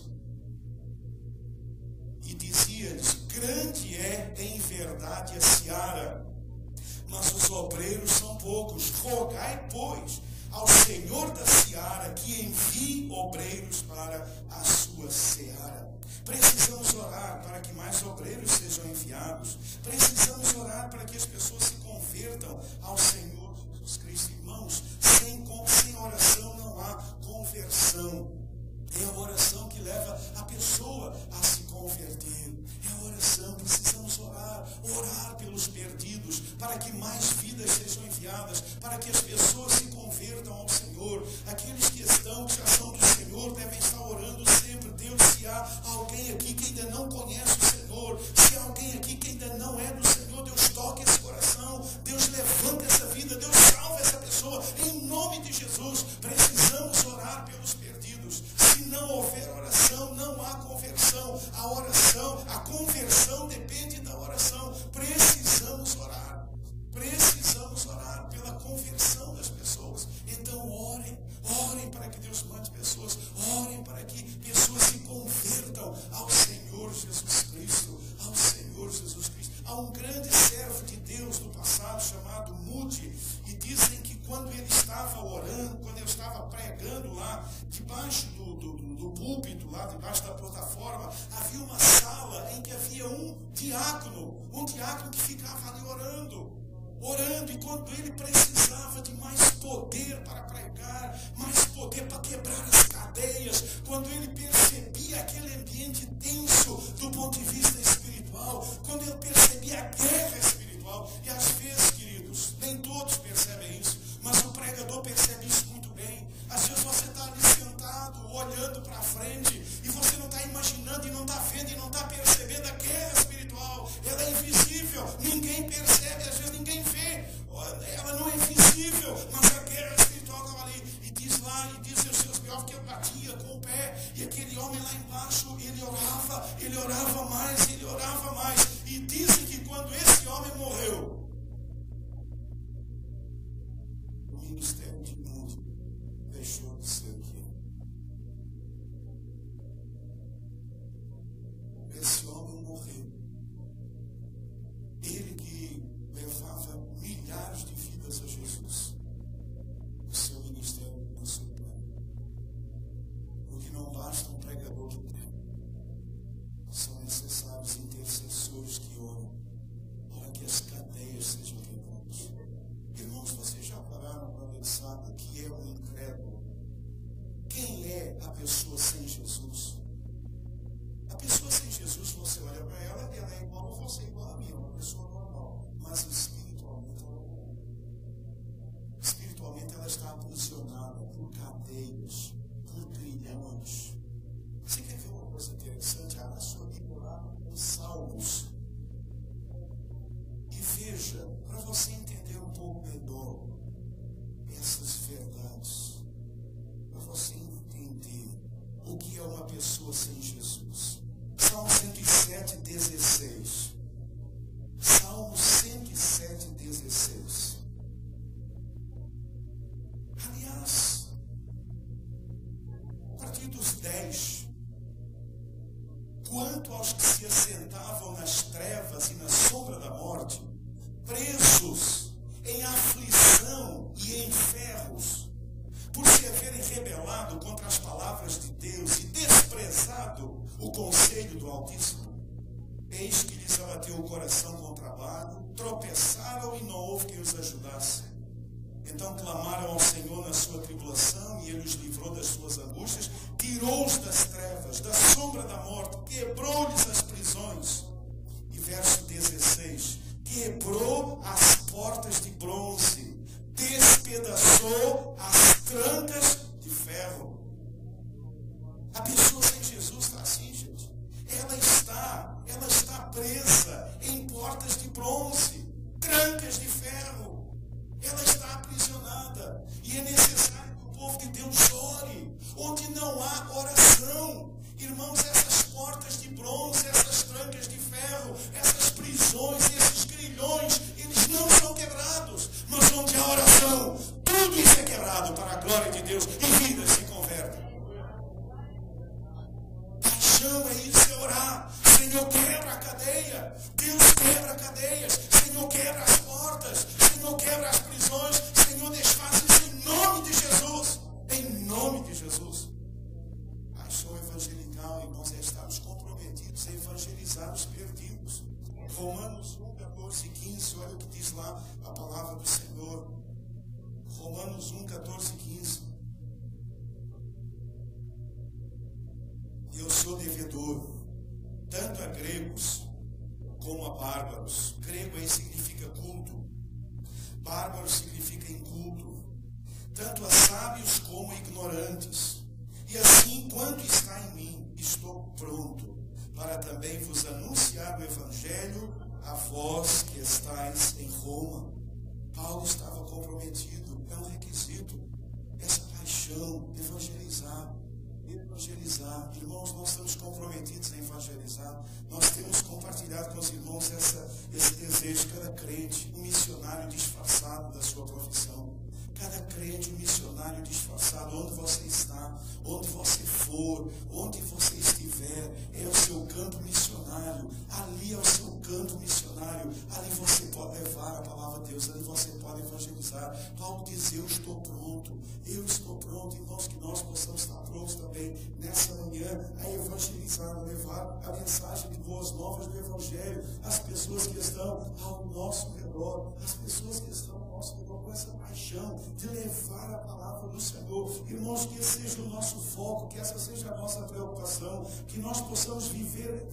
Speaker 1: E dizia-lhes: grande é em verdade a seara, mas os obreiros são poucos. Rogai, pois, ao Senhor da seara que envie obreiros para a sua seara. Precisamos orar para que mais obreiros sejam enviados. Precisamos orar para que as pessoas se convertam ao Senhor Jesus Cristo. Irmãos, sem oração não há conversão. É a oração que leva a pessoa a se converter. É a oração, precisamos orar pelos perdidos, para que mais vidas sejam enviadas, para que as pessoas se convertam ao Senhor. Aqueles que já são do Senhor, devem estar orando sempre: Deus, se há alguém aqui que ainda não conhece o Senhor, se há alguém aqui que ainda não é do Senhor, Deus toque esse coração, Deus levanta essa vida, Deus salva essa pessoa, em nome de Jesus. Precisamos orar pelos perdidos. Se não houver oração, não há conversão. A conversão depende da oração. Precisamos orar pela conversão das pessoas. Então orem para que Deus mande pessoas, orem para que pessoas se convertam ao Senhor Jesus Cristo, ao Senhor Jesus Cristo. Há um grande servo de Deus do passado chamado Moody, e dizem que quando ele estava orando, quando eu estava pregando lá, debaixo do púlpito, lá debaixo da plataforma, havia uma sala em que havia um diácono que ficava ali orando. orando, e quando ele precisava de mais poder para pregar, mais poder para quebrar as cadeias, quando ele percebia aquele ambiente tenso do ponto de vista espiritual, quando ele percebia a guerra espiritual, e às vezes, queridos, nem todos percebem isso, mas o pregador percebe isso muito bem. Às vezes você está ali sentado, olhando para frente, e você não está imaginando, e não está vendo, e não está percebendo a guerra espiritual. Ela é invisível, ninguém percebe, às vezes ninguém vê, ela não é visível, mas a guerra espiritual estava ali. E diz lá, e diz aos seus biógrafos que ele batia com o pé, e aquele homem lá embaixo, ele orava mais, ele orava mais. E dizem que quando esse homem morreu, o ministério de mundo deixou de ser o que é. Esse homem morreu. Ele que levava milhares de vidas a Jesus, o seu ministério começou a ter. Porque não basta um pregador que tem. São necessários intercessores que oram para que as cadeias sejam quebradas. Irmãos, vocês já pararam para pensar o que é um incrédulo? Quem é a pessoa sem Jesus? A pessoa sem Jesus, você olha para ela, ela é igual a você, igual a mim, é uma pessoa normal. Mas espiritualmente ela está aprisionada por cadeias, por grilhões. Você quer ver uma coisa interessante? A sua Bíblia lá em Salmos. E veja, para você entender um pouco melhor essas verdades, para você entender o que é uma pessoa sem Jesus. Salmo 107:16. Salmo 107:16. Aliás, a partir dos 10, quanto aos que se assentavam nas trevas e na sombra da morte, presos em aflição e em ferros, por se haverem rebelado contra as palavras de Deus e desprezado o conselho do Altíssimo, eis que lhes abateu o coração com trabalho, tropeçaram e não houve quem os ajudasse. Então clamaram ao Senhor na sua tribulação, e Ele os livrou das suas angústias, tirou-os das trevas, da sombra da morte, quebrou-lhes as prisões. E verso 16, quebrou as portas de bronze, despedaçou as trancas de ferro. A pessoa sem Jesus está assim, gente. Ela está presa em portas de bronze, trancas de ferro. Ela está aprisionada. E é necessário que o povo de Deus ore. Onde não há oração, irmãos, essas portas de bronze, essas trancas de ferro, essas prisões, esses grilhões, eles não são quebrados. Mas onde há oração, tudo isso é quebrado para a glória de Deus, e vidas se convertem. Paixão é isso, é orar. Senhor, quebra a cadeia. Deus quebra cadeias. Senhor, quebra as portas. Senhor, quebra as prisões. Senhor, desfaz isso em nome de Jesus. Em nome de Jesus. Paixão evangelical, irmãos, é estarmos comprometidos a evangelizar os perdidos. Romanos 1:14-15, olha o que diz lá a palavra do Senhor. Romanos 1:14-15. Eu sou devedor, tanto a gregos como a bárbaros. Grego aí significa culto. Bárbaro significa inculto. Tanto a sábios como a ignorantes. E assim, quanto está em mim, estou pronto para também vos anunciar o Evangelho a vós que estáis em Roma. Paulo estava comprometido, é um requisito. Essa paixão, evangelizar. Irmãos, nós estamos comprometidos em evangelizar. Nós temos compartilhado com os irmãos esse desejo. Cada crente, um missionário disfarçado da sua profissão. Cada crente, um missionário missionário disfarçado. Onde você está, onde você for, onde você estiver, é o seu campo missionário. Ali é o seu campo missionário. Ali você pode levar a palavra de Deus, ali você pode evangelizar. Paulo diz: eu estou pronto, irmãos, que nós possamos estar prontos também nessa manhã a evangelizar, a levar a mensagem de boas novas do Evangelho às pessoas que estão ao nosso redor, às pessoas que estão ao nosso redor, com essa paixão de levar a palavra do Senhor. Irmãos, que esse seja o nosso foco, que essa seja a nossa preocupação, que nós possamos viver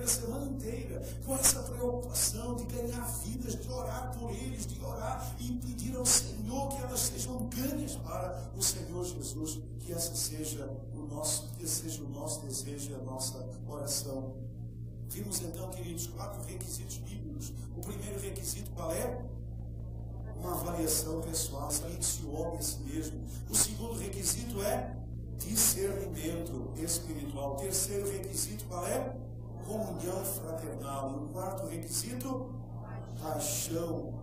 Speaker 1: a semana inteira com essa preocupação de ganhar vidas, de orar por eles, de orar e pedir ao Senhor que elas sejam ganhas para o Senhor Jesus, que esse seja o nosso desejo e a nossa oração. Vimos então, queridos, 4 requisitos bíblicos. O primeiro requisito qual é? Uma avaliação pessoal, sair-se o homem a si mesmo. O segundo requisito é discernimento espiritual. O terceiro requisito qual é? Comunhão fraternal. E o quarto requisito? Paixão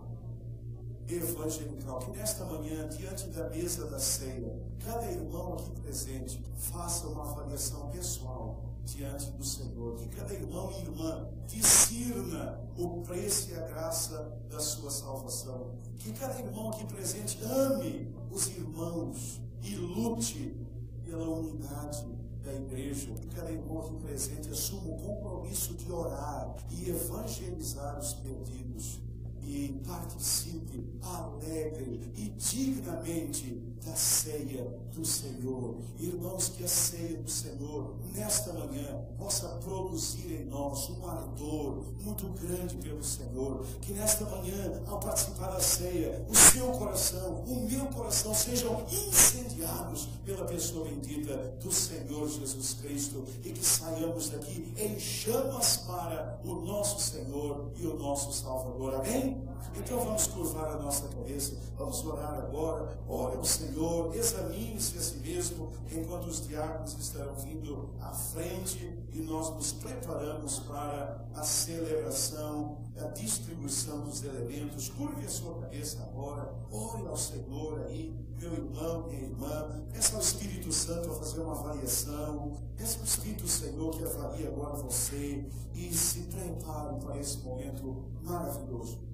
Speaker 1: evangelical. Que nesta manhã, diante da mesa da ceia, cada irmão aqui presente faça uma avaliação pessoal diante do Senhor. Que cada irmão e irmã discirna o preço e a graça da sua salvação. Que cada irmão aqui presente ame os irmãos e lute pela unidade da igreja. Que cada irmão aqui presente assuma o compromisso de orar e evangelizar os perdidos. E participe alegre e dignamente da ceia do Senhor. Irmãos, que a ceia do Senhor nesta manhã possa produzir em nós um ardor muito grande pelo Senhor. Que nesta manhã, ao participar da ceia, o seu coração, o meu coração sejam incendiados pela pessoa bendita do Senhor Jesus Cristo, e que saiamos daqui em chamas para o nosso Senhor e o nosso Salvador. Amém? Então vamos curvar a nossa cabeça, vamos orar agora. Ore ao Senhor, examine-se a si mesmo, enquanto os diáconos estarão vindo à frente e nós nos preparamos para a celebração, a distribuição dos elementos. Curve a sua cabeça agora, ore ao Senhor aí, meu irmão, minha irmã. Peça ao Espírito Santo a fazer uma avaliação. Peça ao Espírito Senhor que avalie agora você e se prepare para esse momento maravilhoso.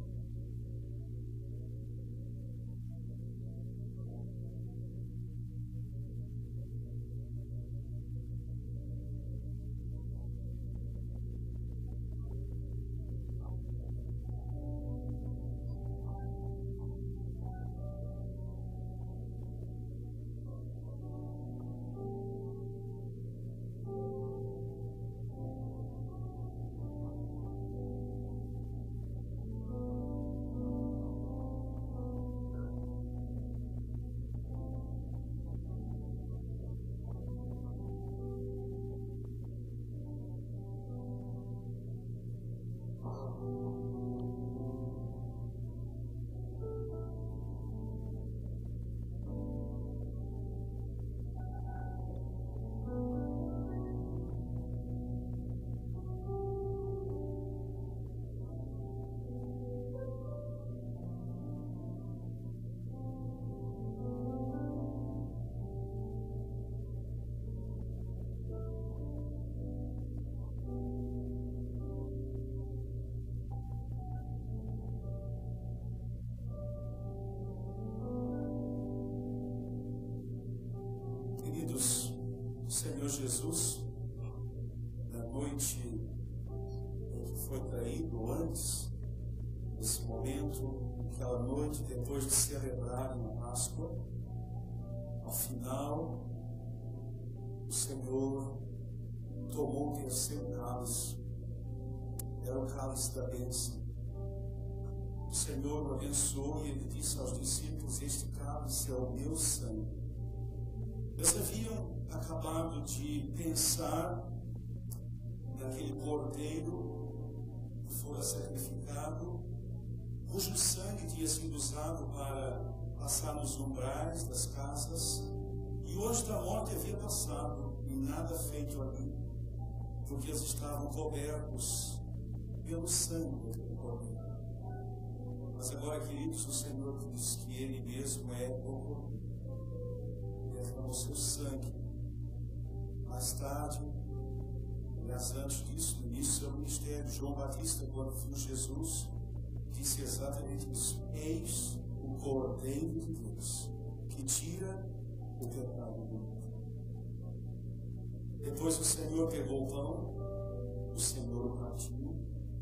Speaker 1: Senhor Jesus, na noite em que foi traído, antes desse momento, aquela noite depois de celebrarem a Páscoa, ao final, o Senhor tomou o terceiro cálice, era o cálice da bênção. O Senhor o abençoou e ele disse aos discípulos: este cálice é o meu sangue. Eles haviam acabado de pensar naquele cordeiro que fora sacrificado, cujo sangue tinha sido usado para passar nos umbrais das casas, e o anjo da morte havia passado e nada feito ali, porque eles estavam cobertos pelo sangue do cordeiro. Mas agora, queridos, o Senhor diz que Ele mesmo é o Cordeiro. Derramou o seu sangue. Mais tarde, aliás, antes disso, no início do seu ministério, João Batista, quando viu Jesus, disse exatamente isso: eis o Cordeiro de Deus, que tira o pecado do mundo. Depois o Senhor pegou o pão, o Senhor o partiu,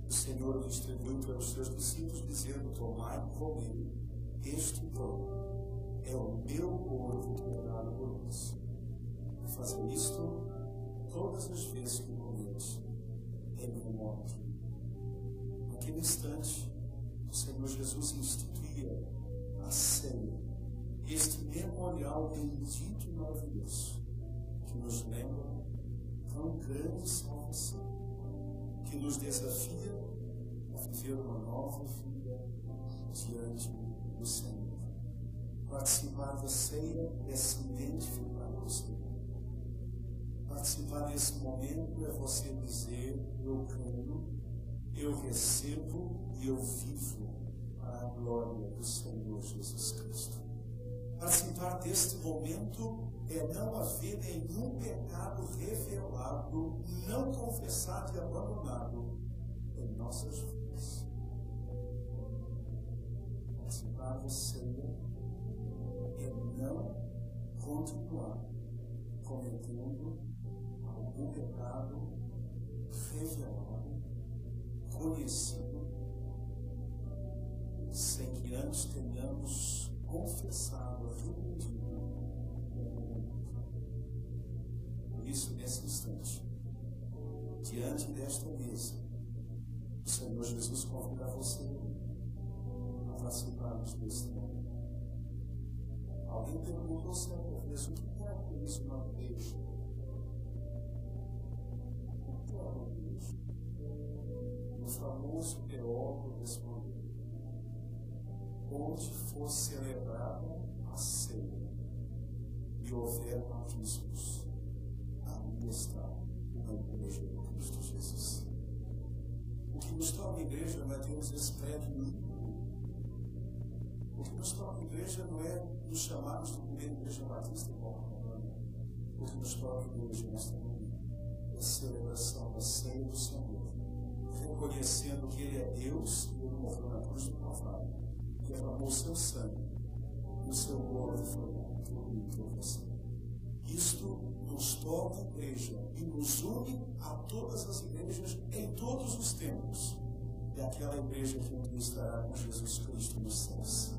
Speaker 1: o Senhor o distribuiu para os seus discípulos, dizendo: tomai e comei, este pão é o meu corpo quebrado por vós. Fazer isto todas as vezes que comeres, em meu nome. Naquele instante, o Senhor Jesus instituía a ceia, este memorial bendito e maravilhoso, que nos lembra tão grande salvação, que nos desafia a viver uma nova vida diante do Senhor. Participar da ceia é se identificar com o Senhor. Participar desse momento é você dizer: eu creio, eu recebo e eu vivo para a glória do Senhor Jesus Cristo. Participar deste momento é não haver nenhum pecado revelado, não confessado e abandonado em nossas vidas. Participar da ceia é não continuar cometendo algum pecado revelado, conhecido, sem que antes tenhamos confessado, arrependido. Por isso, nesse instante, diante desta mesa, o Senhor Jesus convida você a participarmos deste momento. Alguém perguntou certa vez: o que é isso, uma igreja? O que é uma igreja? O famoso teólogo respondeu: onde for celebrada a ceia e houver batismos, ali está uma igreja de Cristo Jesus. O que nos torna igreja não é termos esse prédio lindo. O que nos torna igreja não é nos chamarmos de primeira igreja batista. O que nos torna igreja nesta manhã é a celebração da ceia do Senhor, reconhecendo que Ele é Deus e Ele morreu na cruz do Calvário, derramou o seu sangue e o seu corpo foi dado por mim e por você. Isto nos torna igreja e nos une a todas as igrejas em todos os tempos. É aquela igreja que um dia estará com Jesus Cristo nos céus.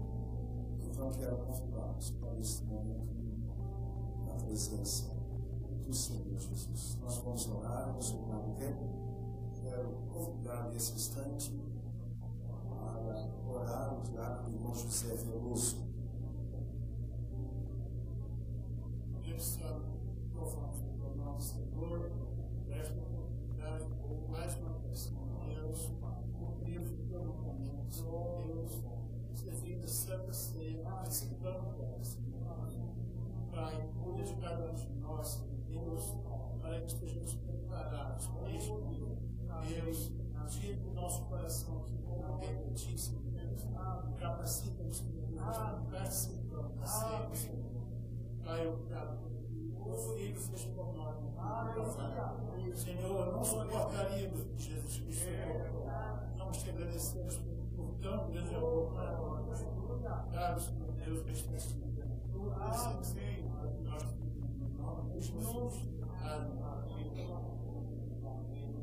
Speaker 1: Então quero convidá-los para este momento na presença do Senhor Jesus. Nós vamos orar, vamos orar em pé. Quero convidar nesse instante para orar o diácono irmão José Veloso.
Speaker 2: Deus louvamos o nosso Senhor, esta oportunidade, ou mais uma vez, Deus, por Deus, pelo momento, Deus, servindo a Santa Ceia, participando dela, Pai, cuida de cada um de nós, Deus, para que estejamos preparados para este dia. Deus, tira do nosso coração aqui como repetíssimo, Deus, capacita-nos, participando da ceia, Senhor. Pai, obrigado por filho seja por nós. Senhor, não suportaríamos o que Jesus Cristo suportou. Não te agradecemos por tão grande amor para nós. Caro Senhor Deus, que estás em tudo esse feio, nós em nome de Jesus.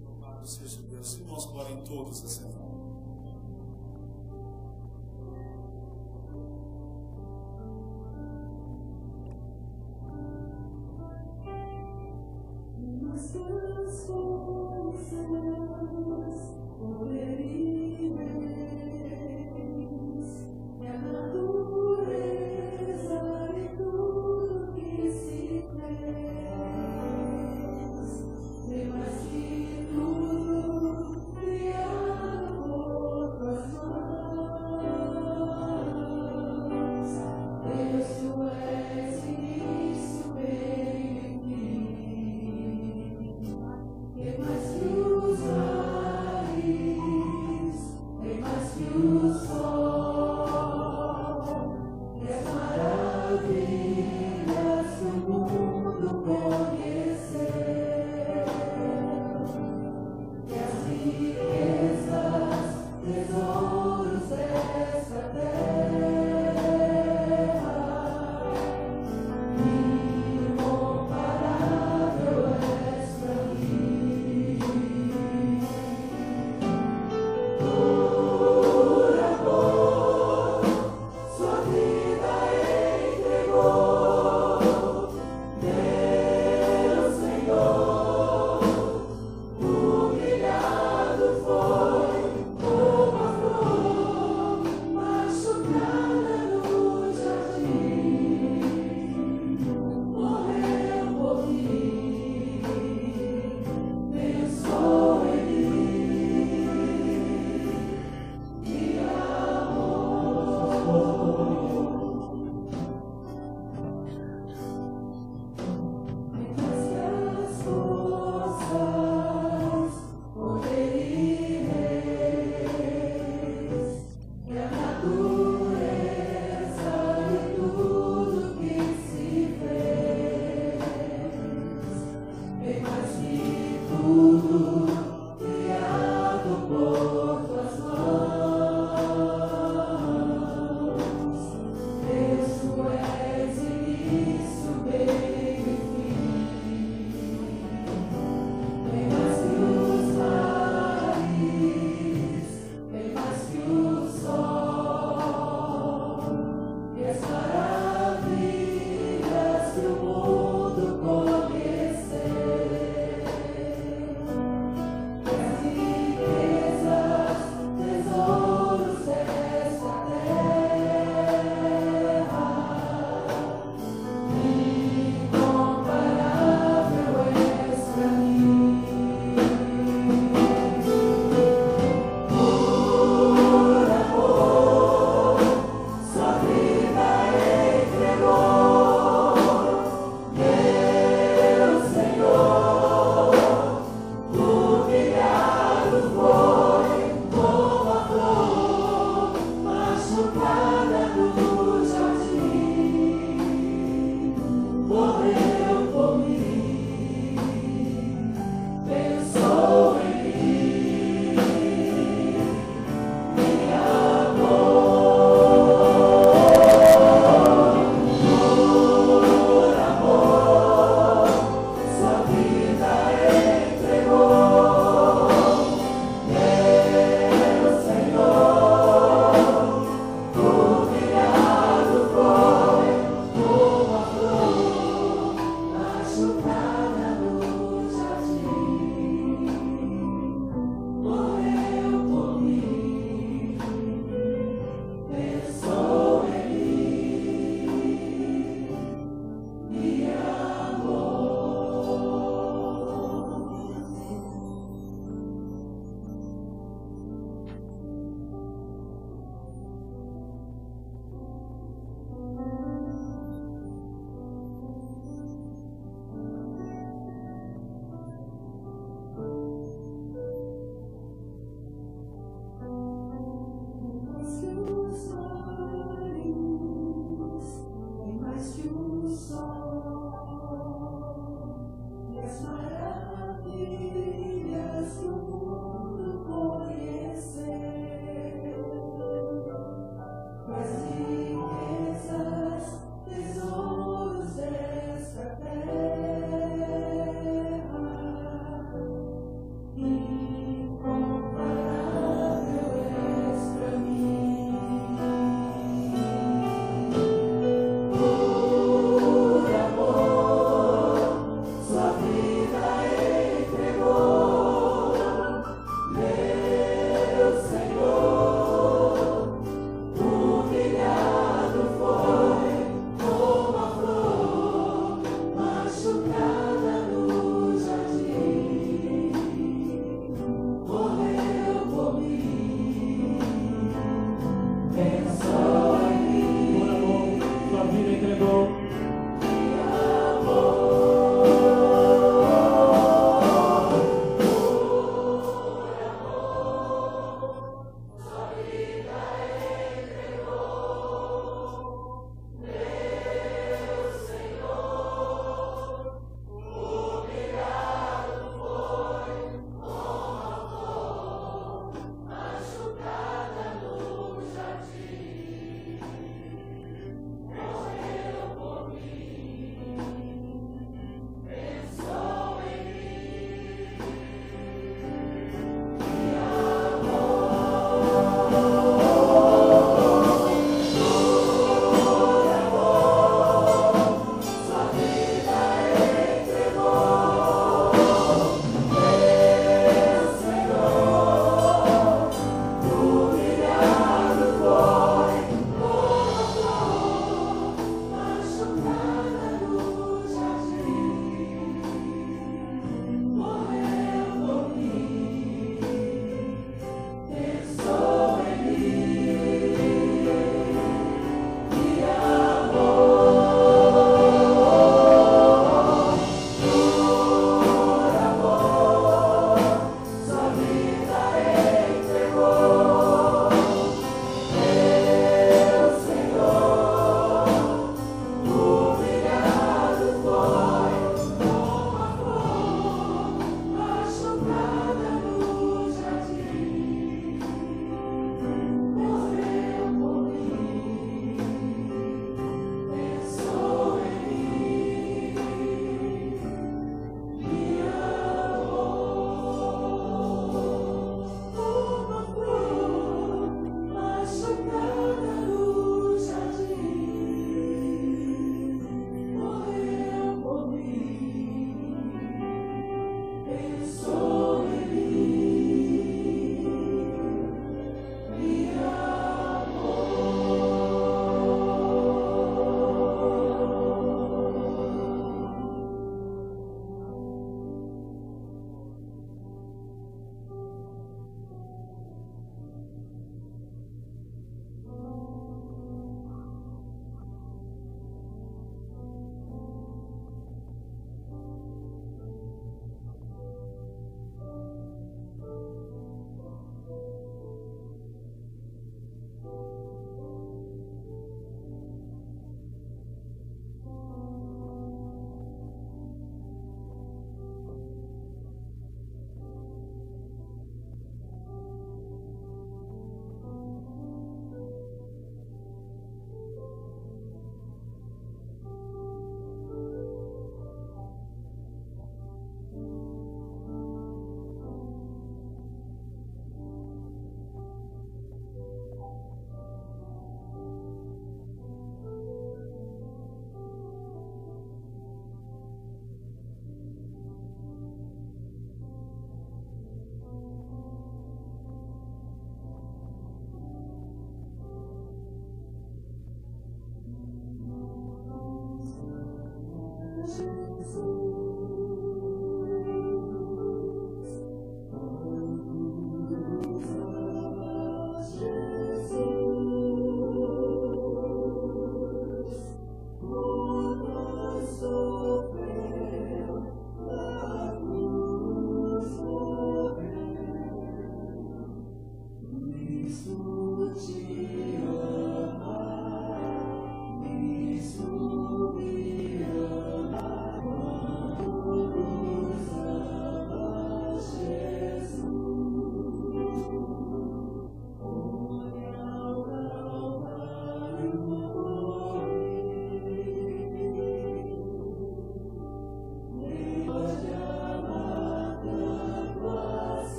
Speaker 1: Louvado seja Deus. Irmãos, glória em todos a semana.
Speaker 3: Mas que tudo criado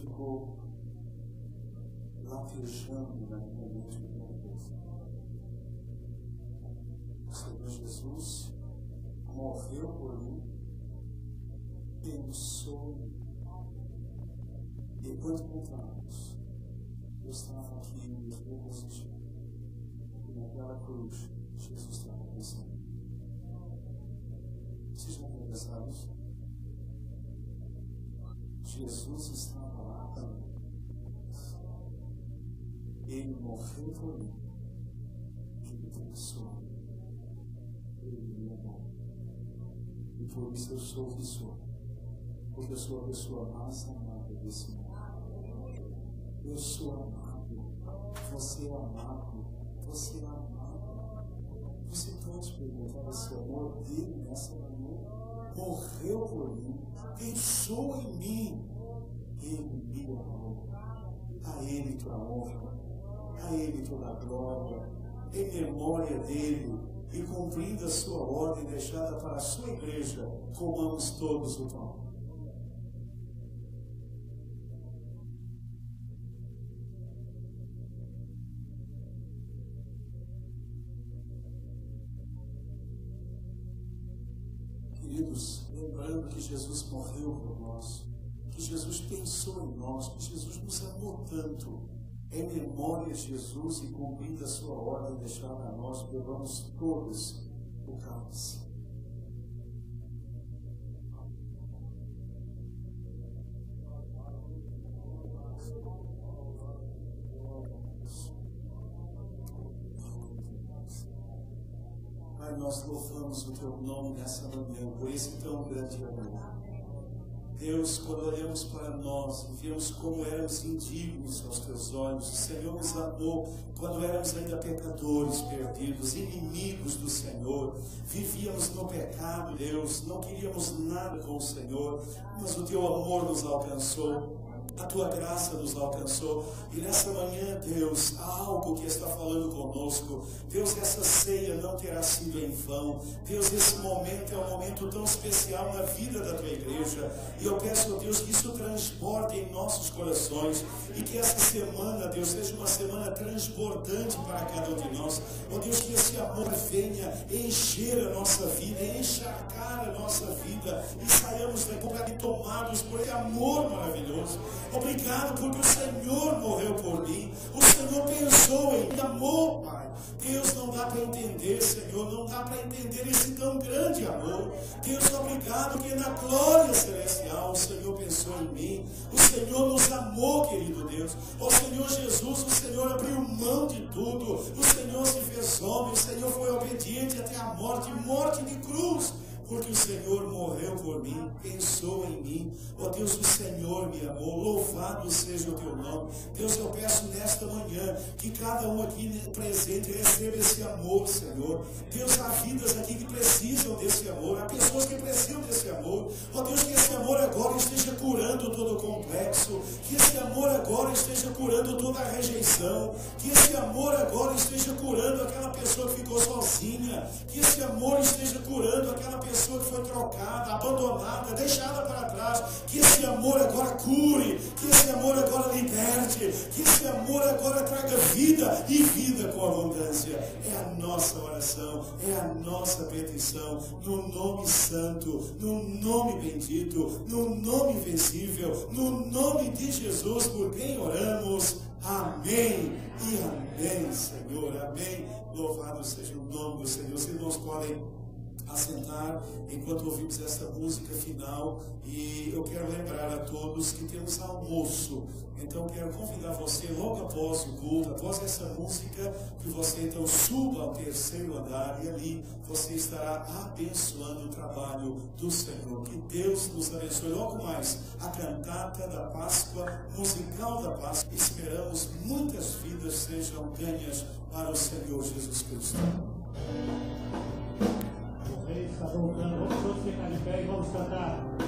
Speaker 1: ficou latejando na minha mente e na minha cabeça. O Senhor Jesus morreu por mim, pensou em mim. Depois de muitos anos, eu estava aqui me regocijando. E naquela cruz, Jesus estava pensando. Vocês já pensaram isso? Jesus estava lá também. Ele morreu por mim. Ele pensou. Ele me amou. E por isso eu sou o que sou. Porque eu sou a pessoa mais amada desse mundo. Eu sou amado. Você é amado. Você é amado. Você pode experimentar esse amor dele nessa manhã. Morreu por mim. Pensou em mim. Ele me amou. A Ele toda a honra. A Ele toda a glória. Em memória dele. E cumprindo a sua ordem deixada para a sua igreja, comamos todos o pão. Queridos, lembrando que Jesus morreu por nós, que Jesus pensou em nós, que Jesus nos amou tanto, em memória de Jesus e cumprindo a sua ordem deixada a nós, bebamos todos o cálice. Pai, nós louvamos o Teu nome nessa manhã, por esse tão grande amor. Deus, quando olhamos para nós e vemos como éramos indignos aos Teus olhos, o Senhor nos amou quando éramos ainda pecadores, perdidos, inimigos do Senhor, vivíamos no pecado, Deus, não queríamos nada com o Senhor, mas o Teu amor nos alcançou. A Tua graça nos alcançou. E nessa manhã, Deus, há algo que está falando conosco. Deus, essa ceia não terá sido em vão. Deus, esse momento é um momento tão especial na vida da Tua igreja. E eu peço, Deus, que isso transborde em nossos corações. E que essa semana, Deus, seja uma semana transbordante para cada um de nós. Oh Deus, que esse amor venha encher a nossa vida, encharcar a nossa vida. E saiamos daqui tomados por esse amor maravilhoso. Obrigado porque o Senhor morreu por mim. O Senhor pensou em mim, amou, Pai. Deus, não dá para entender, Senhor, não dá para entender esse tão grande amor. Deus, obrigado que na glória celestial o Senhor pensou em mim. O Senhor nos amou, querido Deus. Ó Senhor Jesus, o Senhor abriu mão de tudo. O Senhor se fez homem, o Senhor foi obediente até a morte, morte de cruz. Porque o Senhor morreu por mim, pensou em mim. Ó Deus, o Senhor me amou. Louvado seja o Teu nome. Deus, eu peço nesta manhã que cada um aqui presente receba esse amor, Senhor. Deus, há vidas aqui que precisam desse amor. Há pessoas que precisam desse amor. Ó Deus, que esse amor agora esteja curando todo o complexo. Que esse amor agora esteja curando toda a rejeição. Que esse amor agora esteja curando aquela pessoa que ficou sozinha. Que esse amor esteja curando aquela pessoa que foi trocada, abandonada, deixada para trás. Que esse amor agora cure, que esse amor agora liberte, que esse amor agora traga vida e vida com abundância. É a nossa oração, é a nossa petição, no nome santo, no nome bendito, no nome invencível, no nome de Jesus, por quem oramos. Amém e amém, Senhor, amém. Louvado seja o nome do Senhor. Os irmãos podem assentar enquanto ouvimos esta música final, e eu quero lembrar a todos que temos almoço. Então quero convidar você, logo após o culto, após essa música, que você então suba ao 3º andar e ali você estará abençoando o trabalho do Senhor. Que Deus nos abençoe. Logo mais, a cantata da Páscoa, musical da Páscoa. Esperamos muitas vidas sejam ganhas para o Senhor Jesus Cristo.
Speaker 2: Está voltando, vamos todos ficar de pé e vamos cantar.